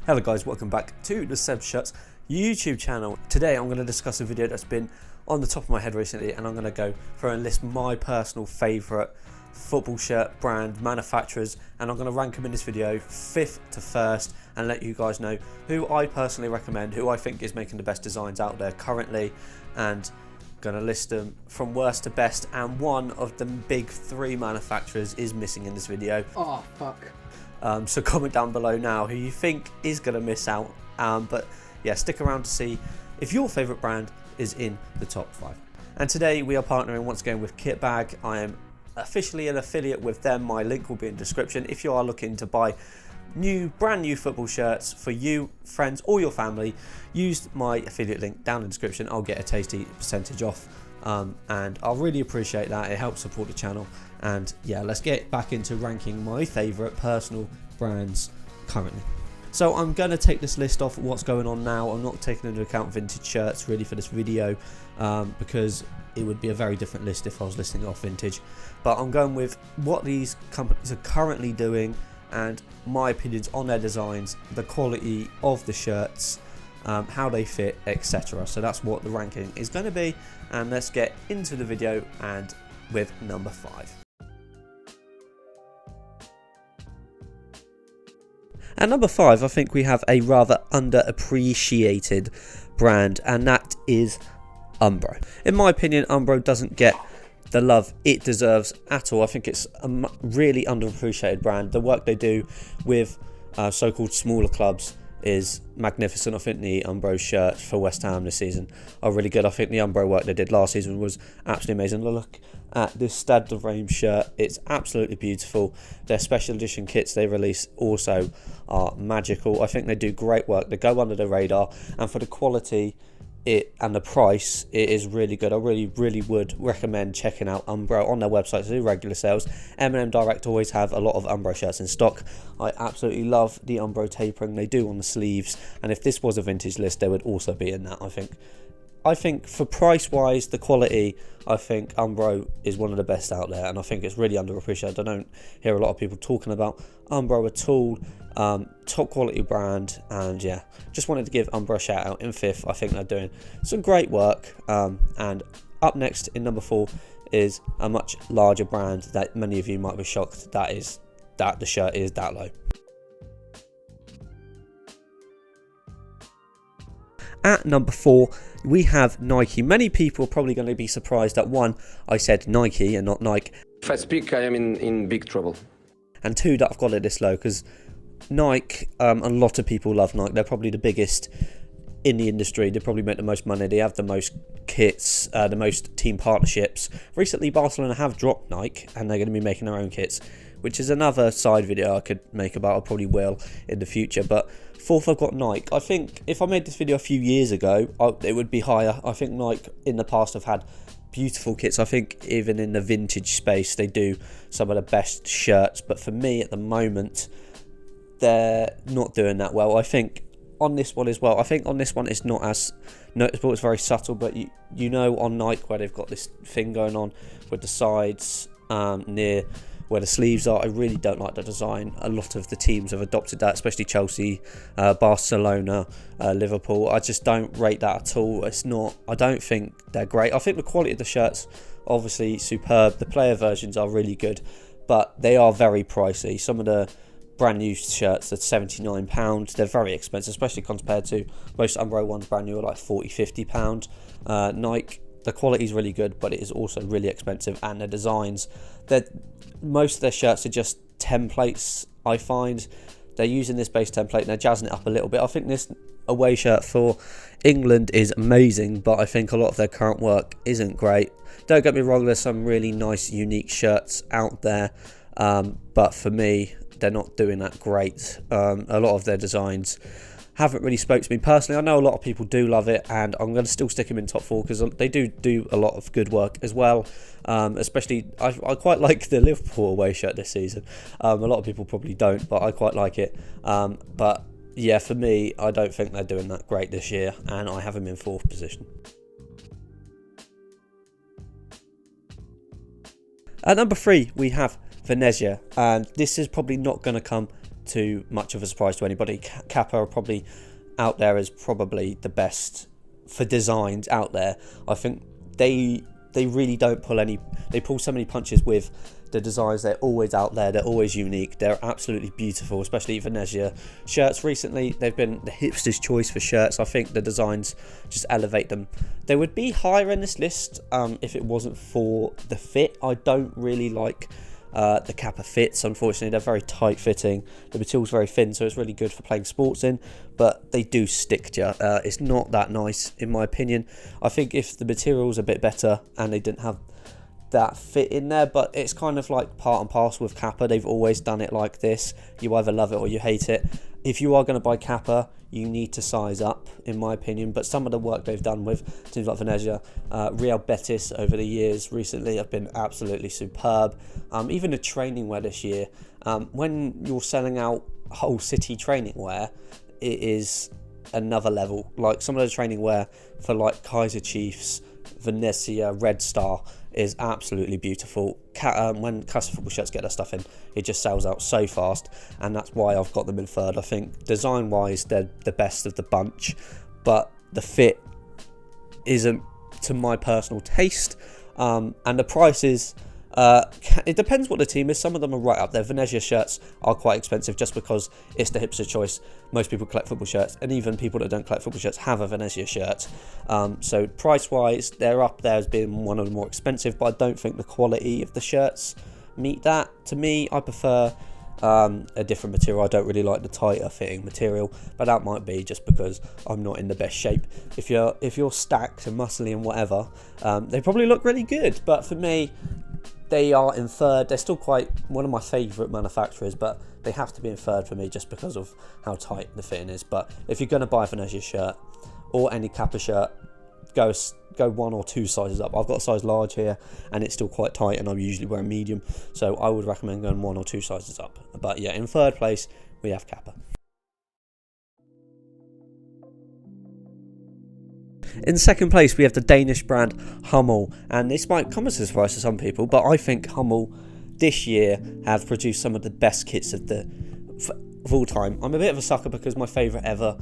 Hello guys, welcome back to the Seb Shirts YouTube channel. Today I'm going to discuss a video that's been on the top of my head recently, and I'm going to go through and list my personal favourite football shirt brand manufacturers, and I'm going to rank them in this video 5th to 1st and let you guys know who I personally recommend, who I think is making the best designs out there currently, and going to list them from worst to best. And one of the big 3 manufacturers is missing in this video. Oh fuck. So comment down below now who you think is going to miss out. But yeah, stick around to see if your favourite brand is in the top 5. And today we are partnering once again with Kitbag. I am officially an affiliate with them. My link will be in the description. If you are looking to buy brand new football shirts for you, friends or your family, use my affiliate link down in the description. I'll get a tasty percentage off. And I'll really appreciate that. It helps support the channel. And yeah, let's get back into ranking my favourite personal brands currently. So I'm going to take this list off what's going on now. I'm not taking into account vintage shirts really for this video, because it would be a very different list if I was listing off vintage. But I'm going with what these companies are currently doing and my opinions on their designs, the quality of the shirts, how they fit, etc. So that's what the ranking is going to be, and let's get into the video and with number 5. At number 5, I think we have a rather underappreciated brand, and that is Umbro. In my opinion, Umbro doesn't get the love it deserves at all. I think it's a really underappreciated brand. The work they do with so-called smaller clubs is magnificent. I think the Umbro shirts for West Ham this season are really good. I think the Umbro work they did last season was absolutely amazing. Look at this Stade de Reims shirt. It's absolutely beautiful. Their special edition kits they release also are magical. I think they do great work. They go under the radar, and for the quality and the price, it is really good. I really would recommend checking out Umbro on their website. They do regular sales. M&M Direct always have a lot of Umbro shirts in stock. I absolutely love the Umbro tapering they do on the sleeves, and if this was a vintage list, they would also be in that. I think for price wise, the quality, I think Umbro is one of the best out there, and I think it's really underappreciated. I don't hear a lot of people talking about Umbro at all. Top quality brand, and yeah, just wanted to give Umbro a shout out in 5th. I think they're doing some great work. And up next in number 4 is a much larger brand that many of you might be shocked that the shirt is that low. At number 4, we have Nike. Many people are probably going to be surprised that 1, I said Nike and not Nike. If I speak, I am in big trouble. And 2, that I've got it this low, because Nike, a lot of people love Nike. They're probably the biggest in the industry. They probably make the most money. They have the most kits, the most team partnerships. Recently, Barcelona have dropped Nike, and they're going to be making their own kits, which is another side video I could make about. I probably will in the future. But 4th, I've got Nike. I think if I made this video a few years ago, it would be higher. I think Nike in the past have had beautiful kits. I think even in the vintage space, they do some of the best shirts. But for me, at the moment, they're not doing that well. I think on this one as well, it's not as noticeable. It's very subtle, but you know on Nike where they've got this thing going on with the sides near where the sleeves are. I really don't like the design. A lot of the teams have adopted that, especially Chelsea, Barcelona, Liverpool. I just don't rate that at all. I don't think they're great. I think the quality of the shirts obviously superb. The player versions are really good, but they are very pricey. Some of the brand new shirts are £79. They're very expensive, especially compared to most Umbro ones brand new are like £40-50. Nike, the quality is really good, but it is also really expensive, and the designs, most of their shirts are just templates. I find they're using this base template and they're jazzing it up a little bit. I think this away shirt for England is amazing, but I think a lot of their current work isn't great. Don't get me wrong, there's some really nice unique shirts out there, but for me, they're not doing that great. A lot of their designs haven't really spoke to me personally. I know a lot of people do love it, and I'm going to still stick them in top 4 because they do a lot of good work as well. Especially, I quite like the Liverpool away shirt this season. A lot of people probably don't, but I quite like it. But yeah, for me, I don't think they're doing that great this year, and I have them in 4th position. At number 3, we have Venezia, and this is probably not going to come too much of a surprise to anybody. Kappa are probably out there as probably the best for designs out there. I think they really don't pull any. They pull so many punches with the designs. They're always out there. They're always unique. They're absolutely beautiful, especially Venezia shirts. Recently, they've been the hipster's choice for shirts. I think the designs just elevate them. They would be higher in this list if it wasn't for the fit. I don't really like the Kappa fits. Unfortunately, they're very tight fitting. The material's very thin, so it's really good for playing sports in, but they do stick to you. It's not that nice, in my opinion. I think if the material's a bit better and they didn't have that fit in there, but it's kind of like part and parcel with Kappa. They've always done it like this. You either love it or you hate it. If you are going to buy Kappa, you need to size up, in my opinion. But some of the work they've done with teams like Venezia, Real Betis over the years recently have been absolutely superb. Even the training wear this year, when you're selling out whole city training wear, it is another level. Like some of the training wear for like Kaiser Chiefs, Venezia, Red Star is absolutely beautiful. When Classic Football shirts get their stuff in, it just sells out so fast, and that's why I've got them in third. I think design wise they're the best of the bunch, but the fit isn't to my personal taste, and the prices, it depends what the team is. Some of them are right up there. Venezia shirts are quite expensive just because it's the hipster choice. Most people collect football shirts, and even people that don't collect football shirts have a Venezia shirt. So price wise, they're up there as being one of the more expensive, but I don't think the quality of the shirts meet that. To me, I prefer a different material. I don't really like the tighter fitting material, but that might be just because I'm not in the best shape. If you're stacked and muscly and whatever, they probably look really good, but for me, they are in third. They're still quite one of my favourite manufacturers, but they have to be in third for me just because of how tight the fitting is. But if you're going to buy a Venezia shirt or any Kappa shirt, go 1 or 2 sizes up. I've got a size large here and it's still quite tight, and I'm usually wearing medium, so I would recommend going 1 or 2 sizes up. But yeah, in third place we have Kappa. In second place, we have the Danish brand Hmel, and this might come as a surprise to some people, but I think Hmel this year have produced some of the best kits of all time. I'm a bit of a sucker because my favourite ever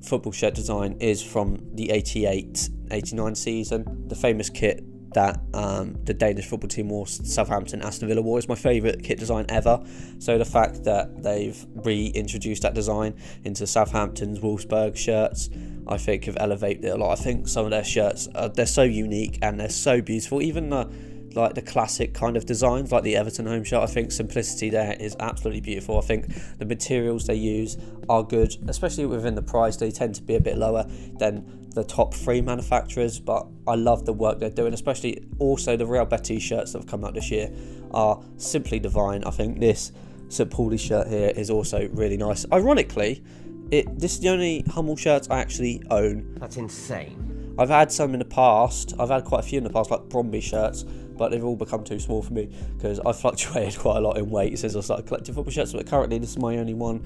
football shirt design is from the 88-89 season. The famous kit that the Danish football team wore, Southampton, Aston Villa wore, is my favourite kit design ever. So the fact that they've reintroduced that design into Southampton's Wolfsburg shirts, I think have elevated it a lot. I think some of their shirts, they're so unique and they're so beautiful. Even the classic kind of designs, like the Everton home shirt, I think simplicity there is absolutely beautiful. I think the materials they use are good, especially within the price. They tend to be a bit lower than the top 3 manufacturers, but I love the work they're doing, especially also the Real Betis shirts that have come out this year are simply divine. I think this St. Pauli shirt here is also really nice. Ironically, this is the only Hmel shirts I actually own. That's insane. I've had some in the past. I've had quite a few in the past, like Bromby shirts, but they've all become too small for me because I've fluctuated quite a lot in weight since I started collecting football shirts. But currently, this is my only one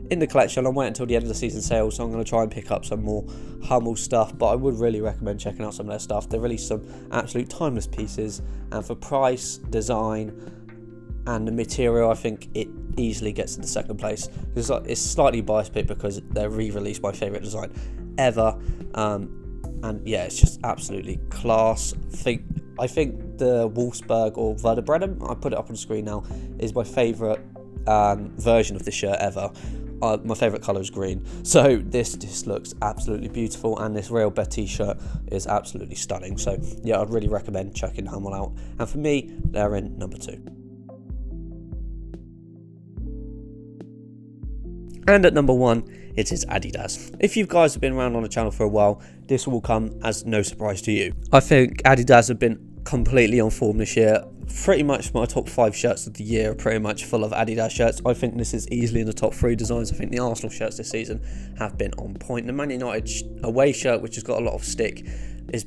in the collection. I'm waiting until the end of the season sale, so I'm going to try and pick up some more Hmel stuff. But I would really recommend checking out some of their stuff. They released some absolute timeless pieces, and for price, design, and the material, I think it easily gets to the second place. It's slightly biased pick because they're re-released my favourite design ever, and yeah, it's just absolutely class. I think the Wolfsburg or Werder Bremen, I put it up on the screen now, is my favourite version of the shirt ever. My favourite colour is green, so this just looks absolutely beautiful, and this Real Betis shirt is absolutely stunning. So yeah, I'd really recommend checking Hmel out, and for me, they're in number 2. And at number 1, it is Adidas. If you guys have been around on the channel for a while, this will come as no surprise to you. I think Adidas have been completely on form this year. Pretty much my top 5 shirts of the year are pretty much full of Adidas shirts. I think this is easily in the top 3 designs. I think the Arsenal shirts this season have been on point. The Man United away shirt, which has got a lot of stick,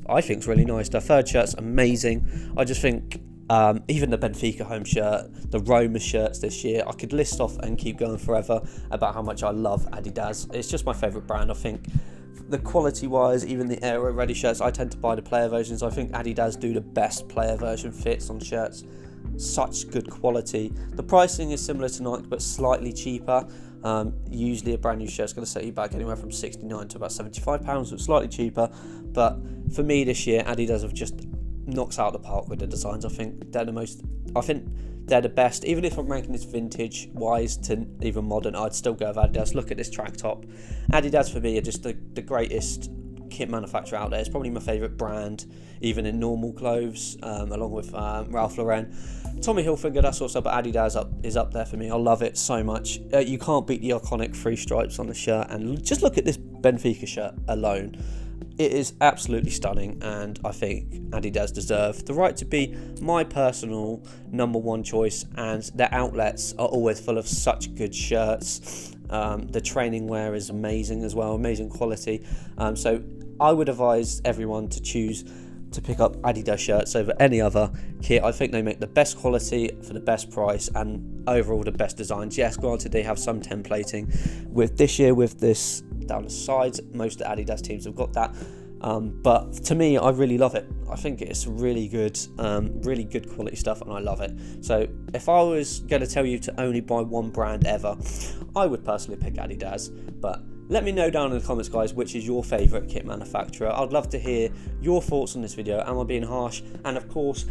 I think is really nice. Their third shirt's amazing. I just think even the Benfica home shirt, the Roma shirts this year, I could list off and keep going forever about how much I love Adidas. It's just my favourite brand. I think the quality wise, even the aero ready shirts, I tend to buy the player versions. I think Adidas do the best player version fits on shirts such good quality. The pricing is similar to Nike but slightly cheaper. Usually a brand new shirt is going to set you back anywhere from £69 to about £75, so it's slightly cheaper. But for me this year, Adidas have just knocked out the park with the designs. I think they're the best. Even if I'm ranking this vintage wise to even modern, I'd still go with Adidas. Look at this track top. Adidas for me are just the greatest kit manufacturer out there. It's probably my favourite brand, even in normal clothes, along with Ralph Lauren. Tommy Hilfiger, that's also, but Adidas is up there for me. I love it so much. You can't beat the iconic 3 stripes on the shirt, and just look at this Benfica shirt alone. It is absolutely stunning, and I think Adidas deserve the right to be my personal #1 choice, and their outlets are always full of such good shirts. The training wear is amazing as well, amazing quality. So I would advise everyone to choose to pick up Adidas shirts over any other kit. I think they make the best quality for the best price and overall the best designs. Yes, granted they have some templating with this year with this down the sides. Most Adidas teams have got that, but to me, I really love it. I think it's really good quality stuff, and I love it. So if I was going to tell you to only buy one brand ever, I would personally pick Adidas. But let me know down in the comments, guys, which is your favourite kit manufacturer. I'd love to hear your thoughts on this video. Am I being harsh? And of course,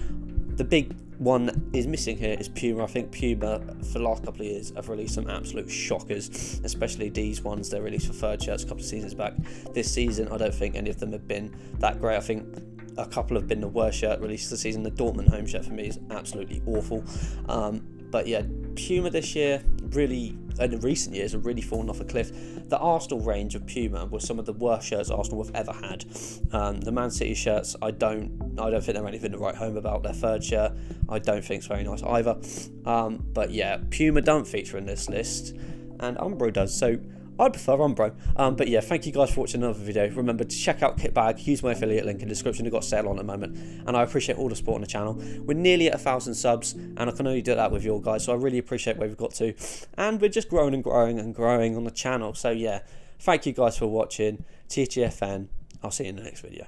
the big one is missing here is Puma. I think Puma for the last couple of years have released some absolute shockers, especially these ones they released for third shirts a couple of seasons back. This season I don't think any of them have been that great. I think a couple have been the worst shirt released this season. The Dortmund home shirt for me is absolutely awful. But yeah, Puma this year really, in recent years, have really fallen off a cliff. The Arsenal range of Puma was some of the worst shirts Arsenal have ever had. The Man City shirts, I don't think they're anything to write home about. Their third shirt, I don't think it's very nice either. But yeah, Puma don't feature in this list, and Umbro does. So I prefer Umbro. But yeah, thank you guys for watching another video. Remember to check out Kitbag, use my affiliate link in the description. They've got a sale on at the moment, and I appreciate all the support on the channel. We're nearly at 1,000 subs, and I can only do that with you guys, so I really appreciate where we've got to. And we're just growing and growing and growing on the channel. So yeah, thank you guys for watching. TGFN. I'll see you in the next video.